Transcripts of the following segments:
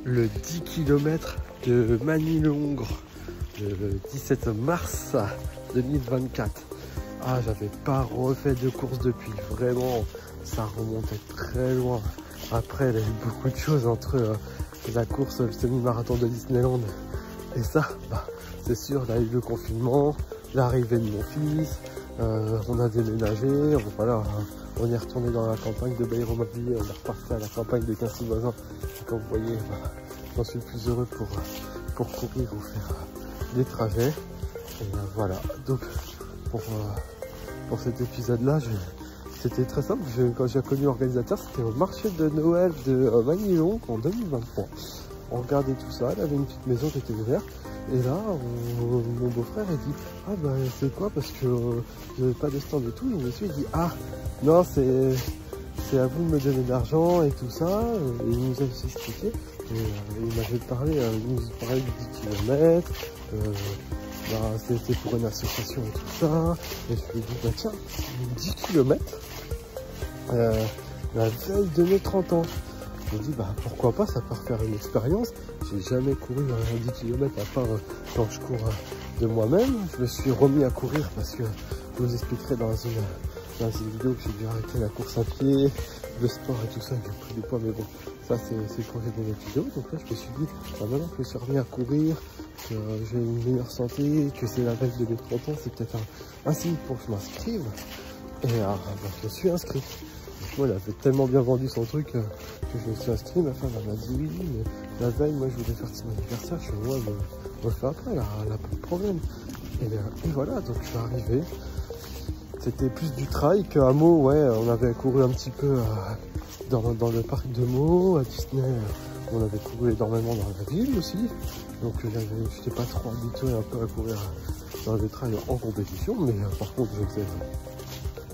le 10 km de Magny-le-Hongre le 17 mars 2024. Ah, j'avais pas refait de course depuis, vraiment, ça remontait très loin. Après, il y a eu beaucoup de choses entre la course, le semi-marathon de Disneyland et ça, bah, c'est sûr, il y a eu le confinement, l'arrivée de mon fils, on a déménagé, voilà, on est retourné dans la campagne de Bailleron-Mobilier, on est reparti à la campagne de Quincy-Voisin. Comme vous voyez, bah, j'en suis le plus heureux pour courir ou faire des trajets. Et voilà, donc pour cet épisode-là, c'était très simple. Quand j'ai connu l'organisateur, c'était au marché de Noël de Magny-le-Hongre en 2023. On regardait tout ça, il y avait une petite maison qui était ouverte. Et là, mon beau-frère a dit « Ah ben c'est quoi parce que j'avais pas de stand et tout ». Et monsieur il dit « Ah non, c'est à vous de me donner de l'argent et tout ça ». Et il nous a aussi expliqué. Et il m'avait parlé, il nous parlait de 10 km. Bah, c'était pour une association et tout ça. Et je lui ai dit bah tiens, 10 km la veille de mes 30 ans. Je me dis bah pourquoi pas, ça peut faire une expérience. J'ai jamais couru 10 km à part quand je cours de moi-même. Je me suis remis à courir parce que je vous expliquerai dans une vidéo que j'ai dû arrêter la course à pied, le sport et tout ça, j'ai pris du poids, mais bon, ça c'est le projet de notre vidéo. Donc là je me suis dit, bah, maintenant que je me suis remis à courir, que j'ai une meilleure santé, que c'est la veille de mes 30 ans, c'est peut-être un signe pour que je m'inscrive. Et bah, je me suis inscrit. Donc, moi, il avait tellement bien vendu son truc que je me suis inscrit. Ma femme elle m'a dit oui, mais la veille, moi je voulais faire son anniversaire. Je suis moi, on le fait après, elle a pas de problème. Et voilà, donc je suis arrivé. C'était plus du trail qu'à Meaux, ouais, on avait couru un petit peu dans le parc de Meaux, à Disney, on avait couru énormément dans la ville aussi, donc j'étais pas trop habitué un peu à courir dans le trail en compétition, mais par contre je faisais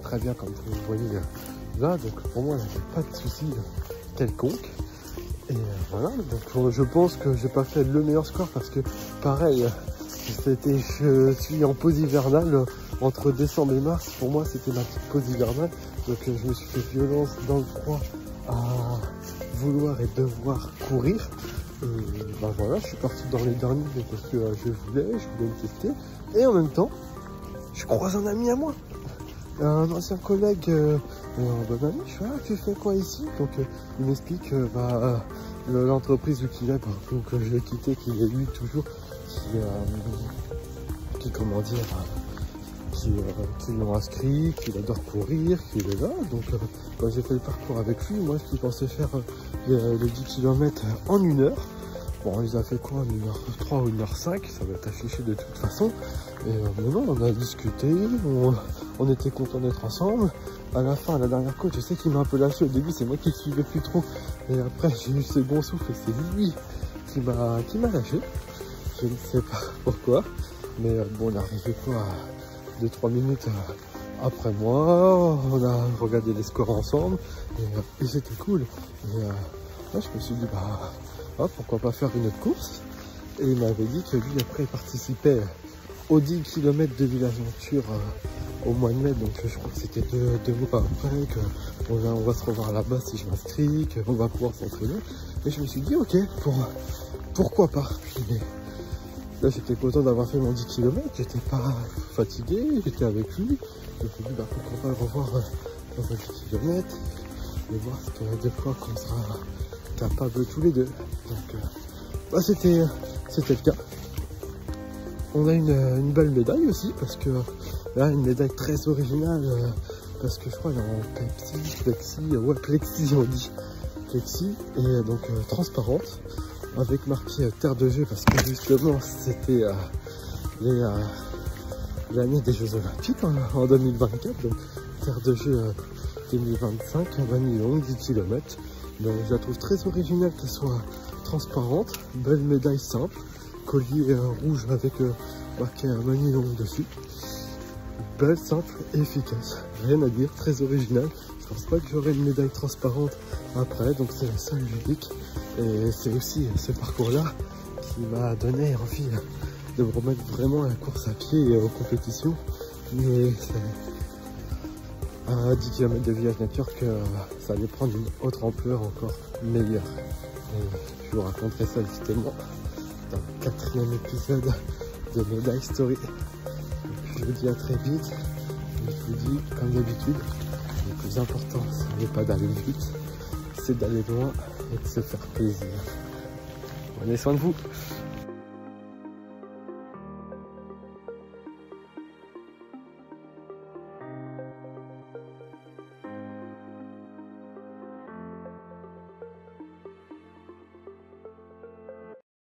très bien comme vous voyez là, donc pour moi il n'y avait pas de souci quelconque. Et voilà, donc je pense que j'ai pas fait le meilleur score parce que pareil, je suis en pause hivernale entre décembre et mars. Pour moi c'était ma petite pause hivernale, donc je me suis fait violence dans le froid à vouloir et devoir courir. Ben voilà, je suis parti dans les derniers parce que je voulais me tester, et en même temps je croise un ami à moi, un ancien collègue, un bon ami. Je fais ah, tu fais quoi ici? Donc il m'explique l'entreprise où il est, donc je l'ai quitté, qu'il est lui toujours, qui comment dire, qui l'ont inscrit, qu'il adore courir, qu'il est là. Donc quand j'ai fait le parcours avec lui, moi je pensais faire les 10 km en 1 heure. Bon, ils ont fait quoi, 1h03 ou 1h05, ça va être affiché de toute façon. Et non, on a discuté, on était contents d'être ensemble. À la fin, à la dernière côte, je sais qu'il m'a un peu lâché. Au début, c'est moi qui le suivais plus trop. Et après, j'ai eu ce bon souffle et c'est lui qui m'a lâché. Je ne sais pas pourquoi. Mais bon, on est arrivé quoi, 2-3 minutes après moi. On a regardé les scores ensemble. Et c'était cool. Et là, je me suis dit, bah, pourquoi pas faire une autre course. Et il m'avait dit que lui, après, il participait aux 10 km de Village-Nature au mois de mai, donc je crois que c'était deux mois après, qu'on va se revoir là-bas si je m'inscris, qu'on va pouvoir s'entraîner. Et je me suis dit ok, pourquoi pas. Mais là j'étais content d'avoir fait mon 10 km, j'étais pas fatigué, j'étais avec lui. Je me suis dit bah, pourquoi pas le revoir dans un 10 km et voir ce que des fois qu'on sera capable tous les deux. Donc bah, c'était le cas. On a une belle médaille aussi, parce que là, une médaille très originale, parce que je crois qu'elle est en plexi on dit, plexi, et donc transparente, avec marqué terre de jeu, parce que justement c'était l'année des Jeux Olympiques en 2024, donc terre de jeu 2025, en Magny-le-Hongre, 10 km. Donc je la trouve très originale qu'elle soit transparente, belle médaille simple, collier rouge avec marqué un Magny-le-Hongre dessus. Belle, simple et efficace. Rien à dire, très original. Je pense pas que j'aurai une médaille transparente après, donc c'est la seule unique. Et c'est aussi ce parcours-là qui m'a donné envie de me remettre vraiment à la course à pied et aux compétitions. Mais c'est à 10 km de Village-Nature que ça allait prendre une autre ampleur encore meilleure. Et je vous raconterai ça justement dans le 4e épisode de Médaille Story. Et puis je vous dis à très vite. Et je vous dis, comme d'habitude, le plus important, ce n'est pas d'aller vite, c'est d'aller loin et de se faire plaisir. Prenez soin de vous.